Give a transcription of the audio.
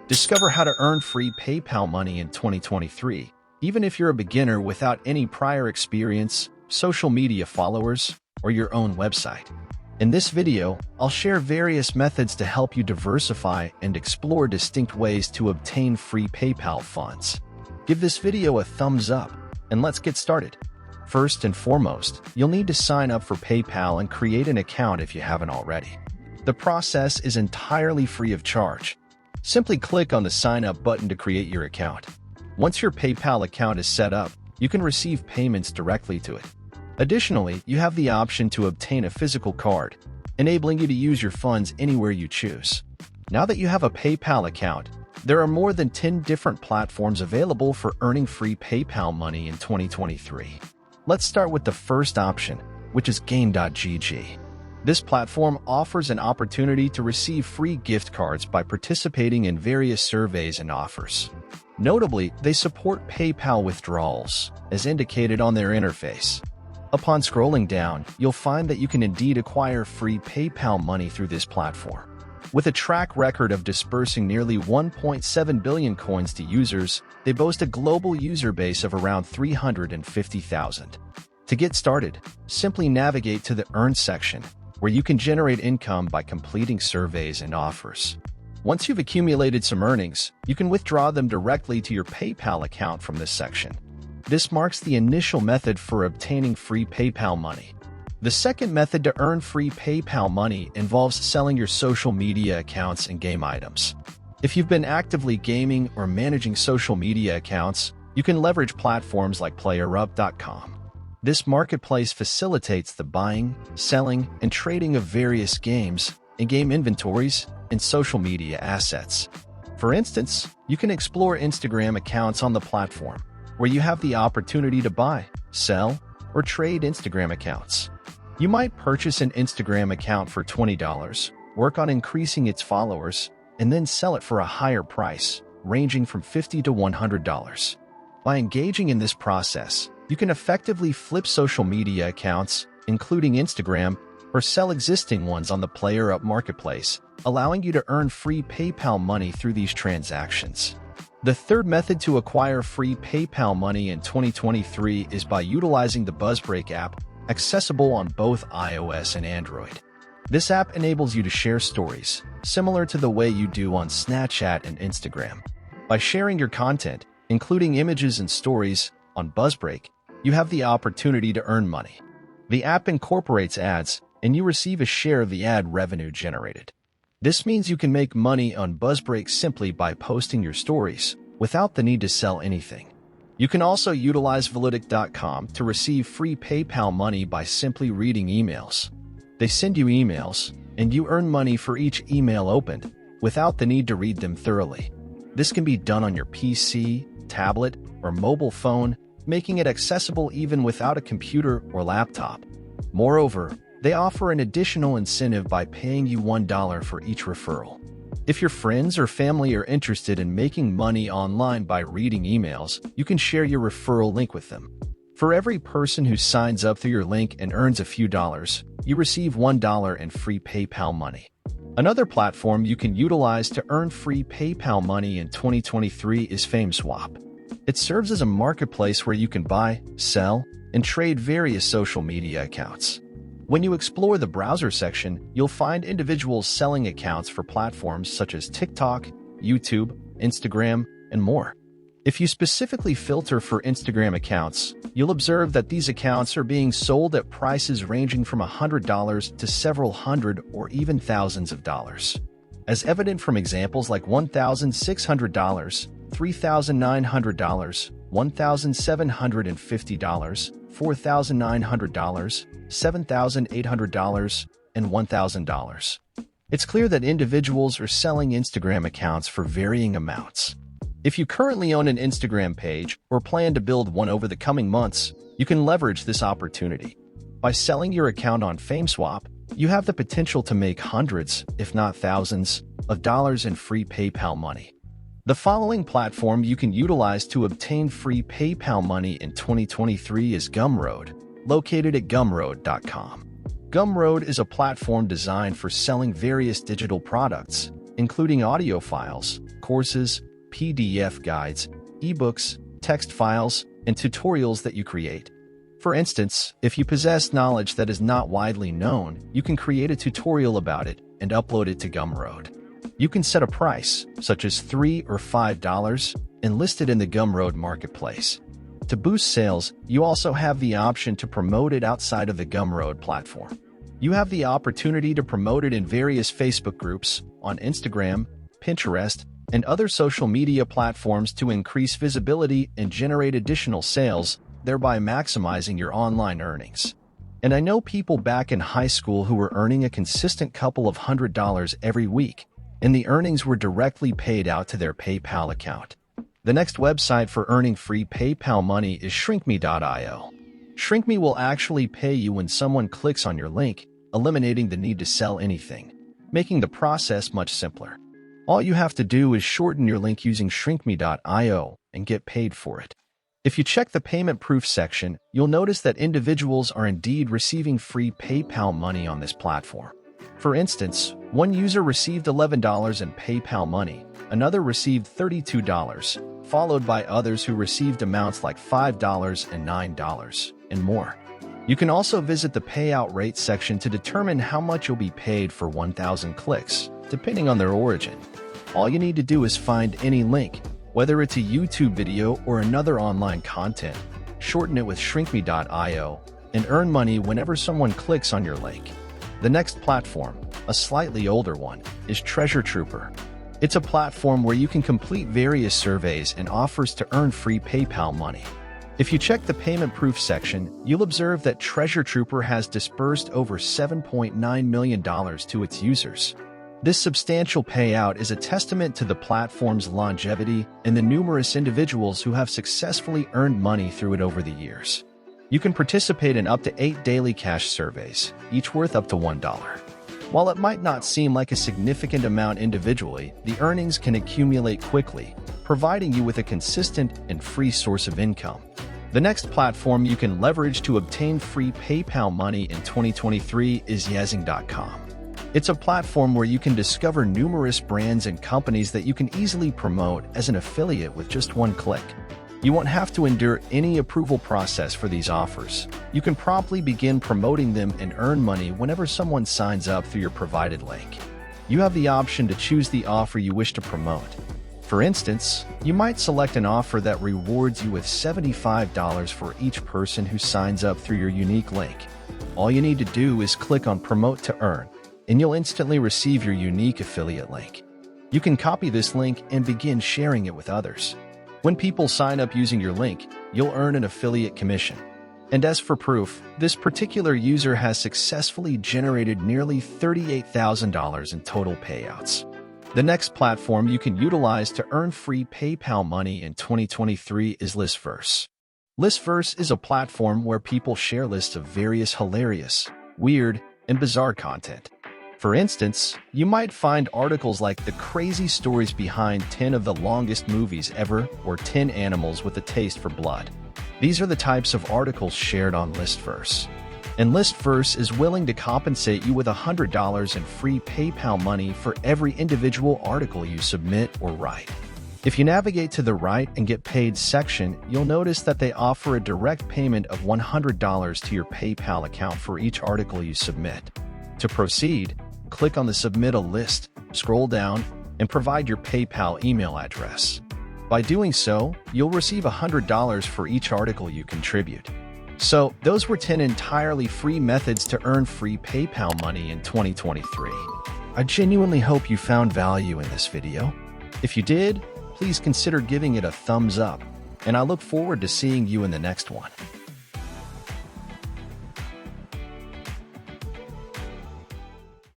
Discover how to earn free PayPal money in 2023, even if you're a beginner without any prior experience, social media followers, or your own website. In this video, I'll share various methods to help you diversify and explore distinct ways to obtain free PayPal funds. Give this video a thumbs up, and let's get started. First and foremost, you'll need to sign up for PayPal and create an account if you haven't already. The process is entirely free of charge. Simply click on the Sign Up button to create your account. Once your PayPal account is set up, you can receive payments directly to it. Additionally, you have the option to obtain a physical card, enabling you to use your funds anywhere you choose. Now that you have a PayPal account, there are more than 10 different platforms available for earning free PayPal money in 2023. Let's start with the first option, which is Game.gg. This platform offers an opportunity to receive free gift cards by participating in various surveys and offers. Notably, they support PayPal withdrawals, as indicated on their interface. Upon scrolling down, you'll find that you can indeed acquire free PayPal money through this platform. With a track record of dispersing nearly 1.7 billion coins to users, they boast a global user base of around 350,000. To get started, simply navigate to the Earn section, where you can generate income by completing surveys and offers. Once you've accumulated some earnings, you can withdraw them directly to your PayPal account from this section. This marks the initial method for obtaining free PayPal money. The second method to earn free PayPal money involves selling your social media accounts and game items. If you've been actively gaming or managing social media accounts, you can leverage platforms like PlayerUp.com. This marketplace facilitates the buying, selling, and trading of various games, in-game inventories, and social media assets. For instance, you can explore Instagram accounts on the platform, where you have the opportunity to buy, sell, or trade Instagram accounts. You might purchase an Instagram account for $20, work on increasing its followers, and then sell it for a higher price, ranging from $50 to $100. By engaging in this process, you can effectively flip social media accounts, including Instagram, or sell existing ones on the PlayerUp marketplace, allowing you to earn free PayPal money through these transactions. The third method to acquire free PayPal money in 2023 is by utilizing the BuzzBreak app, accessible on both iOS and Android. This app enables you to share stories, similar to the way you do on Snapchat and Instagram. By sharing your content, including images and stories, on BuzzBreak, you have the opportunity to earn money. The app incorporates ads, and you receive a share of the ad revenue generated. This means you can make money on BuzzBreak simply by posting your stories, without the need to sell anything. You can also utilize Validic.com to receive free PayPal money by simply reading emails. They send you emails, and you earn money for each email opened, without the need to read them thoroughly. This can be done on your PC, tablet, or mobile phone, making it accessible even without a computer or laptop. Moreover, they offer an additional incentive by paying you $1 for each referral. If your friends or family are interested in making money online by reading emails, you can share your referral link with them. For every person who signs up through your link and earns a few dollars, you receive $1 in free PayPal money. Another platform you can utilize to earn free PayPal money in 2023 is FameSwap. It serves as a marketplace where you can buy, sell, and trade various social media accounts. When you explore the browser section, you'll find individuals selling accounts for platforms such as TikTok, YouTube, Instagram, and more. If you specifically filter for Instagram accounts, you'll observe that these accounts are being sold at prices ranging from $100 to several hundred or even thousands of dollars. As evident from examples like $1,600, $3,900, $1,750, $4,900, $7,800, and $1,000. It's clear that individuals are selling Instagram accounts for varying amounts. If you currently own an Instagram page or plan to build one over the coming months, you can leverage this opportunity. By selling your account on FameSwap, you have the potential to make hundreds, if not thousands, of dollars in free PayPal money. The following platform you can utilize to obtain free PayPal money in 2023 is Gumroad, located at gumroad.com. Gumroad is a platform designed for selling various digital products, including audio files, courses, PDF guides, ebooks, text files, and tutorials that you create. For instance, if you possess knowledge that is not widely known, you can create a tutorial about it and upload it to Gumroad. You can set a price, such as $3 or $5, and list it in the Gumroad marketplace. To boost sales, you also have the option to promote it outside of the Gumroad platform. You have the opportunity to promote it in various Facebook groups, on Instagram, Pinterest, and other social media platforms to increase visibility and generate additional sales, thereby maximizing your online earnings. And I know people back in high school who were earning a consistent couple of $100s every week, and the earnings were directly paid out to their PayPal account. The next website for earning free PayPal money is shrinkme.io. ShrinkMe will actually pay you when someone clicks on your link, eliminating the need to sell anything, making the process much simpler. All you have to do is shorten your link using shrinkme.io and get paid for it. If you check the payment proof section, you'll notice that individuals are indeed receiving free PayPal money on this platform. For instance, one user received $11 in PayPal money, another received $32, followed by others who received amounts like $5 and $9, and more. You can also visit the payout rate section to determine how much you'll be paid for 1,000 clicks, depending on their origin. All you need to do is find any link, whether it's a YouTube video or another online content, shorten it with shrinkme.io, and earn money whenever someone clicks on your link. The next platform, a slightly older one, is Treasure Trooper. It's a platform where you can complete various surveys and offers to earn free PayPal money. If you check the payment proof section, you'll observe that Treasure Trooper has dispersed over $7.9 million to its users. This substantial payout is a testament to the platform's longevity and the numerous individuals who have successfully earned money through it over the years. You can participate in up to 8 daily cash surveys, each worth up to $1. While it might not seem like a significant amount individually, the earnings can accumulate quickly, providing you with a consistent and free source of income. The next platform you can leverage to obtain free PayPal money in 2023 is Yazing.com. It's a platform where you can discover numerous brands and companies that you can easily promote as an affiliate with just one click. You won't have to endure any approval process for these offers. You can promptly begin promoting them and earn money whenever someone signs up through your provided link. You have the option to choose the offer you wish to promote. For instance, you might select an offer that rewards you with $75 for each person who signs up through your unique link. All you need to do is click on Promote to Earn, and you'll instantly receive your unique affiliate link. You can copy this link and begin sharing it with others. When people sign up using your link, you'll earn an affiliate commission. And as for proof, this particular user has successfully generated nearly $38,000 in total payouts. The next platform you can utilize to earn free PayPal money in 2023 is Listverse. Listverse is a platform where people share lists of various hilarious, weird, and bizarre content. For instance, you might find articles like the crazy stories behind 10 of the longest movies ever or 10 animals with a taste for blood. These are the types of articles shared on Listverse. And Listverse is willing to compensate you with $100 in free PayPal money for every individual article you submit or write. If you navigate to the right and get paid section, you'll notice that they offer a direct payment of $100 to your PayPal account for each article you submit. To proceed, click on the Submit a List, scroll down, and provide your PayPal email address. By doing so, you'll receive $100 for each article you contribute. So, those were 10 entirely free methods to earn free PayPal money in 2023. I genuinely hope you found value in this video. If you did, please consider giving it a thumbs up, and I look forward to seeing you in the next one.